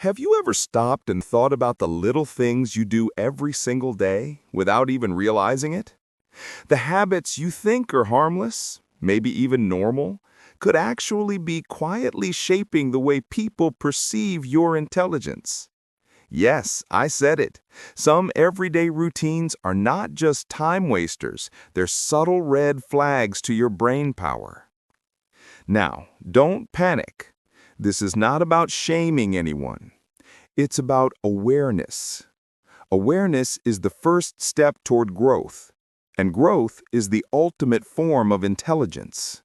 Have you ever stopped and thought about the little things you do every single day without even realizing it? The habits you think are harmless, maybe even normal, could actually be quietly shaping the way people perceive your intelligence. Yes, I said it. Some everyday routines are not just time wasters, they're subtle red flags to your brain power. Now, don't panic. This is not about shaming anyone. It's about awareness. Awareness is the first step toward growth, and growth is the ultimate form of intelligence.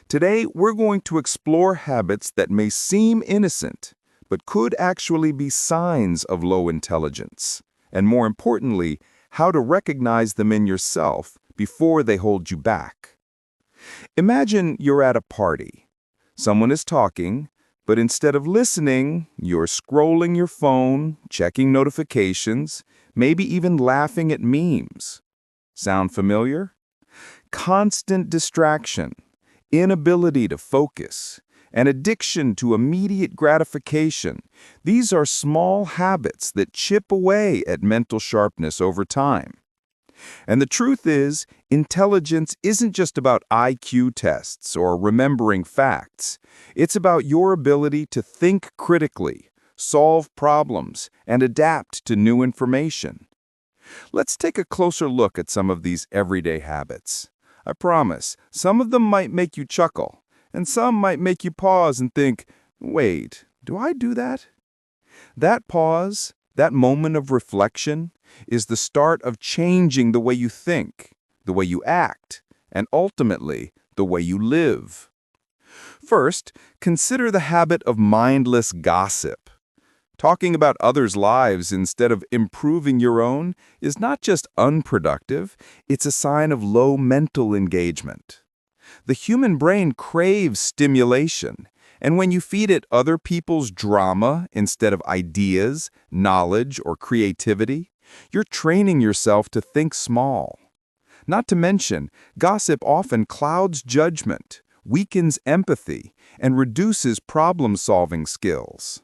Today, we're going to explore habits that may seem innocent, but could actually be signs of low intelligence, and more importantly, how to recognize them in yourself before they hold you back. Imagine you're at a party. Someone is talking, but instead of listening, you're scrolling your phone, checking notifications, maybe even laughing at memes. Sound familiar? Constant distraction, inability to focus, and addiction to immediate gratification. These are small habits that chip away at mental sharpness over time. And the truth is, intelligence isn't just about IQ tests or remembering facts. It's about your ability to think critically, solve problems, and adapt to new information. Let's take a closer look at some of these everyday habits. I promise, some of them might make you chuckle, and some might make you pause and think, wait, do I do that? That pause, that moment of reflection, is the start of changing the way you think, the way you act, and ultimately, the way you live. First, consider the habit of mindless gossip. Talking about others' lives instead of improving your own is not just unproductive, it's a sign of low mental engagement. The human brain craves stimulation, and when you feed it other people's drama instead of ideas, knowledge, or creativity, you're training yourself to think small. Not to mention, gossip often clouds judgment, weakens empathy, and reduces problem-solving skills.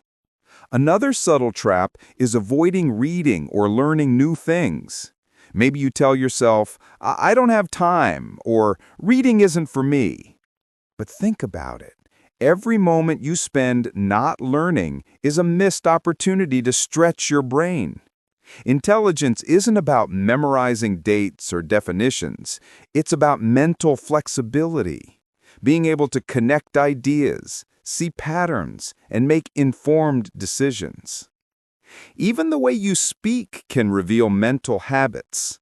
Another subtle trap is avoiding reading or learning new things. Maybe you tell yourself, I don't have time, or reading isn't for me. But think about it. Every moment you spend not learning is a missed opportunity to stretch your brain. Intelligence isn't about memorizing dates or definitions. It's about mental flexibility, being able to connect ideas, see patterns, and make informed decisions. Even the way you speak can reveal mental habits.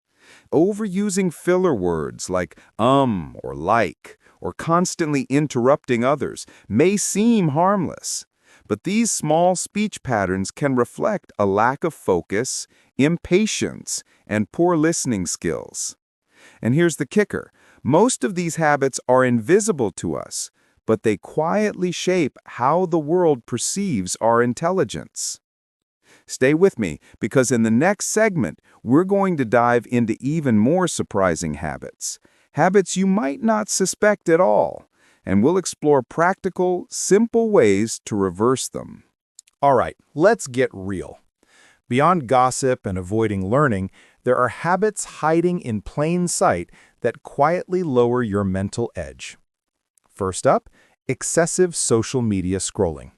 Overusing filler words like or like, or constantly interrupting others may seem harmless, but these small speech patterns can reflect a lack of focus, impatience, and poor listening skills. And here's the kicker. Most of these habits are invisible to us, but they quietly shape how the world perceives our intelligence. Stay with me, because in the next segment, we're going to dive into even more surprising habits. Habits you might not suspect at all, and we'll explore practical, simple ways to reverse them. All right, let's get real. Beyond gossip and avoiding learning, there are habits hiding in plain sight that quietly lower your mental edge. First up, excessive social media scrolling.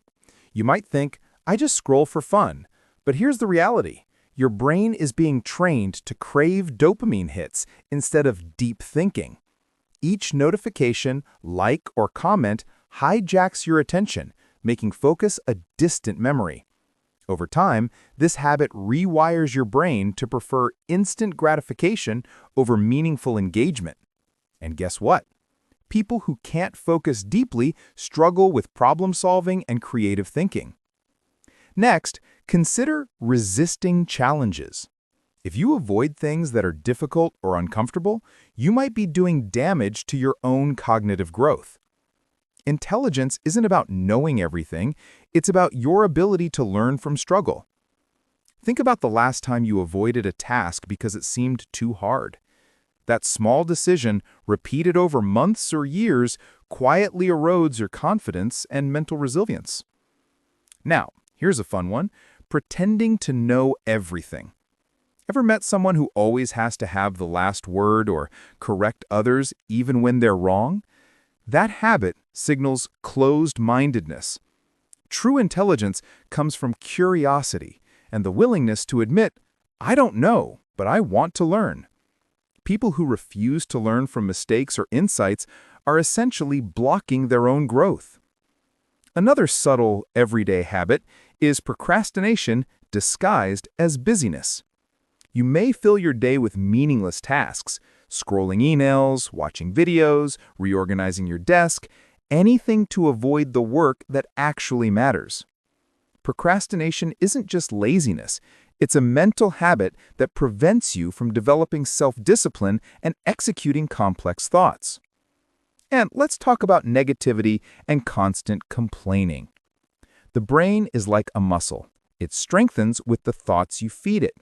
You might think, I just scroll for fun. But here's the reality. Your brain is being trained to crave dopamine hits instead of deep thinking. Each notification, like, or comment hijacks your attention, making focus a distant memory. Over time, this habit rewires your brain to prefer instant gratification over meaningful engagement. And guess what? People who can't focus deeply struggle with problem-solving and creative thinking. Next, consider resisting challenges. If you avoid things that are difficult or uncomfortable, you might be doing damage to your own cognitive growth. Intelligence isn't about knowing everything, it's about your ability to learn from struggle. Think about the last time you avoided a task because it seemed too hard. That small decision, repeated over months or years, quietly erodes your confidence and mental resilience. Now, Here's a fun one: pretending to know everything. Ever met someone who always has to have the last word or correct others even when they're wrong? That habit signals closed-mindedness. True intelligence comes from curiosity and the willingness to admit, I don't know, but I want to learn. People who refuse to learn from mistakes or insights are essentially blocking their own growth. Another subtle, everyday habit is procrastination disguised as busyness. You may fill your day with meaningless tasks, scrolling emails, watching videos, reorganizing your desk, anything to avoid the work that actually matters. Procrastination isn't just laziness, it's a mental habit that prevents you from developing self-discipline and executing complex thoughts. And let's talk about negativity and constant complaining. The brain is like a muscle. It strengthens with the thoughts you feed it.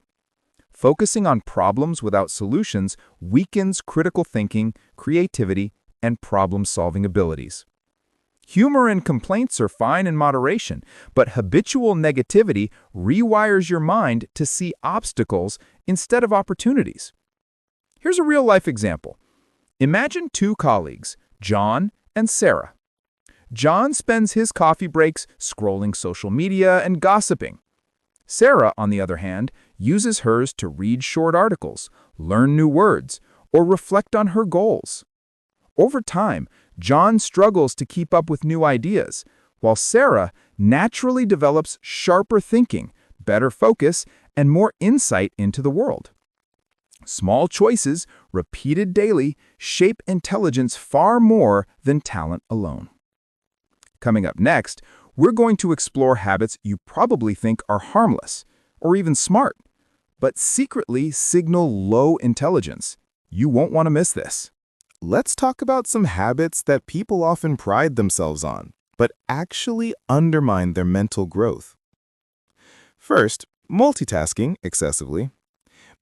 Focusing on problems without solutions weakens critical thinking, creativity, and problem-solving abilities. Humor and complaints are fine in moderation, but habitual negativity rewires your mind to see obstacles instead of opportunities. Here's a real-life example. Imagine two colleagues, John and Sarah. John spends his coffee breaks scrolling social media and gossiping. Sarah, on the other hand, uses hers to read short articles, learn new words, or reflect on her goals. Over time, John struggles to keep up with new ideas, while Sarah naturally develops sharper thinking, better focus, and more insight into the world. Small choices, repeated daily, shape intelligence far more than talent alone. Coming up next, we're going to explore habits you probably think are harmless, or even smart, but secretly signal low intelligence. You won't want to miss this. Let's talk about some habits that people often pride themselves on, but actually undermine their mental growth. First, multitasking excessively.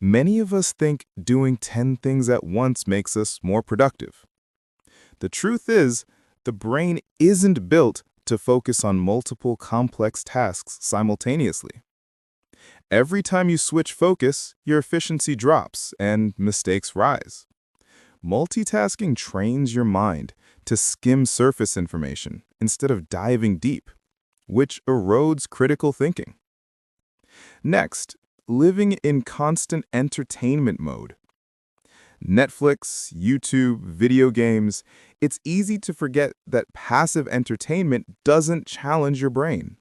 Many of us think doing 10 things at once makes us more productive. The truth is, the brain isn't built to focus on multiple complex tasks simultaneously. Every time you switch focus, your efficiency drops and mistakes rise. Multitasking trains your mind to skim surface information instead of diving deep, which erodes critical thinking. Next, living in constant entertainment mode. Netflix, YouTube, video games, it's easy to forget that passive entertainment doesn't challenge your brain.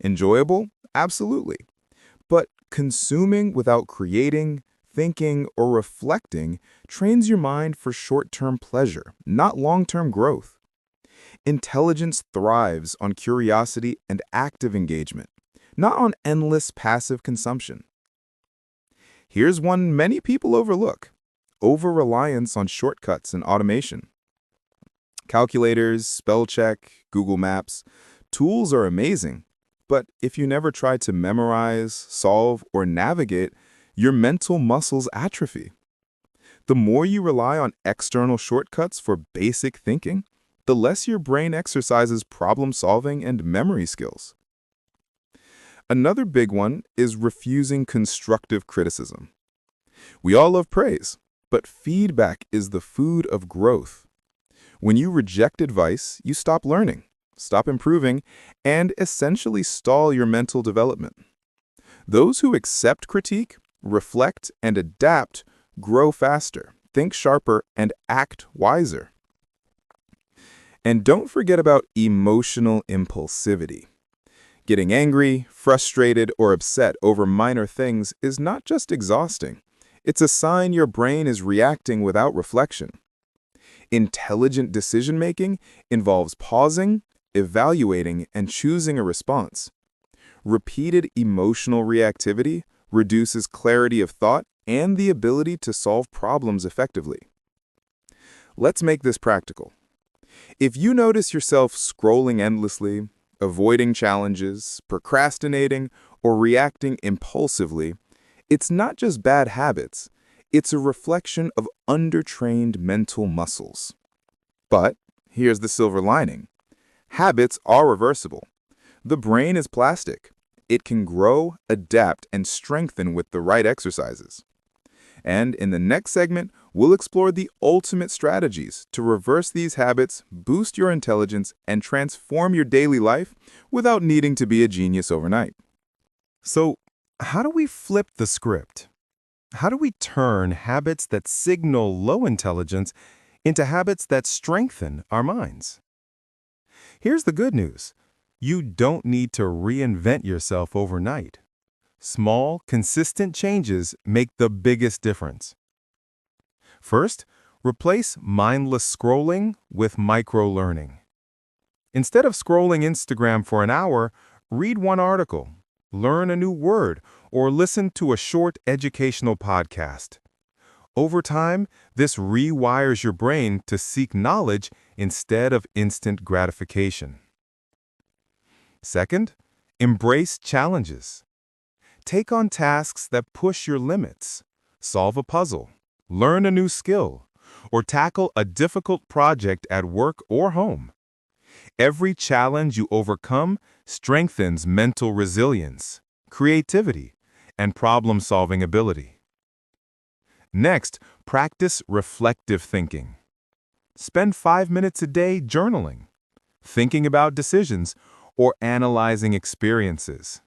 Enjoyable? Absolutely. But consuming without creating, thinking, or reflecting trains your mind for short-term pleasure, not long-term growth. Intelligence thrives on curiosity and active engagement, not on endless passive consumption. Here's one many people overlook: over-reliance on shortcuts and automation. Calculators, spell check, Google Maps, tools are amazing, but if you never try to memorize, solve, or navigate, your mental muscles atrophy. The more you rely on external shortcuts for basic thinking, the less your brain exercises problem-solving and memory skills. Another big one is refusing constructive criticism. We all love praise, but feedback is the food of growth. When you reject advice, you stop learning, stop improving, and essentially stall your mental development. Those who accept critique, reflect, and adapt grow faster, think sharper, and act wiser. And don't forget about emotional impulsivity. Getting angry, frustrated, or upset over minor things is not just exhausting. It's a sign your brain is reacting without reflection. Intelligent decision-making involves pausing, evaluating, and choosing a response. Repeated emotional reactivity reduces clarity of thought and the ability to solve problems effectively. Let's make this practical. If you notice yourself scrolling endlessly, avoiding challenges, procrastinating, or reacting impulsively, it's not just bad habits, it's a reflection of undertrained mental muscles. But here's the silver lining. Habits are reversible. The brain is plastic. It can grow, adapt, and strengthen with the right exercises. And in the next segment, we'll explore the ultimate strategies to reverse these habits, boost your intelligence, and transform your daily life without needing to be a genius overnight. So, how do we flip the script? How do we turn habits that signal low intelligence into habits that strengthen our minds? Here's the good news. You don't need to reinvent yourself overnight. Small, consistent changes make the biggest difference. First, replace mindless scrolling with micro-learning. Instead of scrolling Instagram for an hour, read one article, learn a new word, or listen to a short educational podcast. Over time, this rewires your brain to seek knowledge instead of instant gratification. Second, embrace challenges. Take on tasks that push your limits. Solve a puzzle, learn a new skill, or tackle a difficult project at work or home. Every challenge you overcome strengthens mental resilience, creativity, and problem-solving ability. Next, practice reflective thinking. Spend 5 minutes a day journaling, thinking about decisions, or analyzing experiences.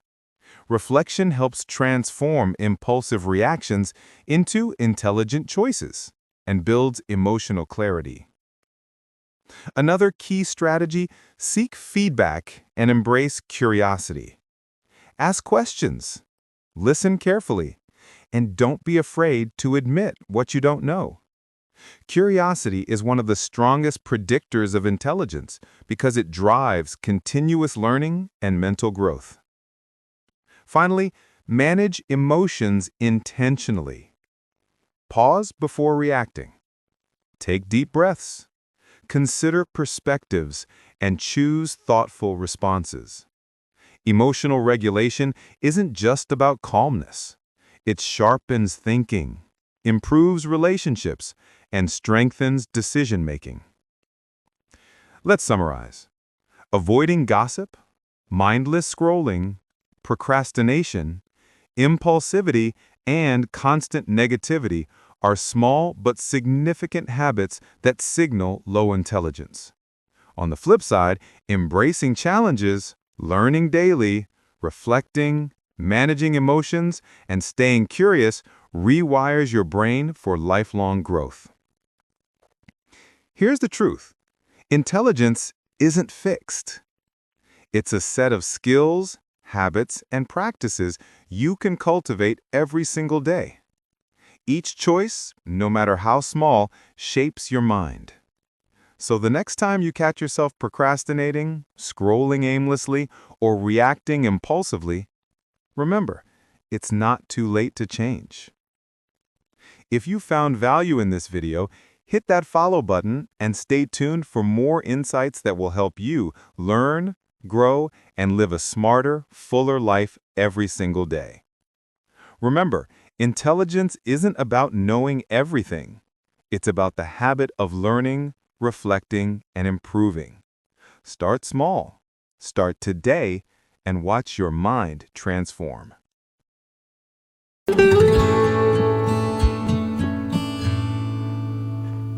Reflection helps transform impulsive reactions into intelligent choices and builds emotional clarity. Another key strategy, seek feedback and embrace curiosity. Ask questions, listen carefully, and don't be afraid to admit what you don't know. Curiosity is one of the strongest predictors of intelligence because it drives continuous learning and mental growth. Finally, manage emotions intentionally. Pause before reacting. Take deep breaths. Consider perspectives and choose thoughtful responses. Emotional regulation isn't just about calmness. It sharpens thinking, improves relationships, and strengthens decision-making. Let's summarize. Avoiding gossip, mindless scrolling, procrastination, impulsivity, and constant negativity are small but significant habits that signal low intelligence. On the flip side, embracing challenges, learning daily, reflecting, managing emotions, and staying curious rewires your brain for lifelong growth. Here's the truth. Intelligence isn't fixed. It's a set of skills, habits, and practices you can cultivate every single day. Each choice, no matter how small, shapes your mind. So the next time you catch yourself procrastinating, scrolling aimlessly, or reacting impulsively, remember, it's not too late to change. If you found value in this video, hit that follow button and stay tuned for more insights that will help you learn, grow, and live a smarter, fuller life every single day. Remember, intelligence isn't about knowing everything. It's about the habit of learning, reflecting, and improving. Start small. Start today and watch your mind transform.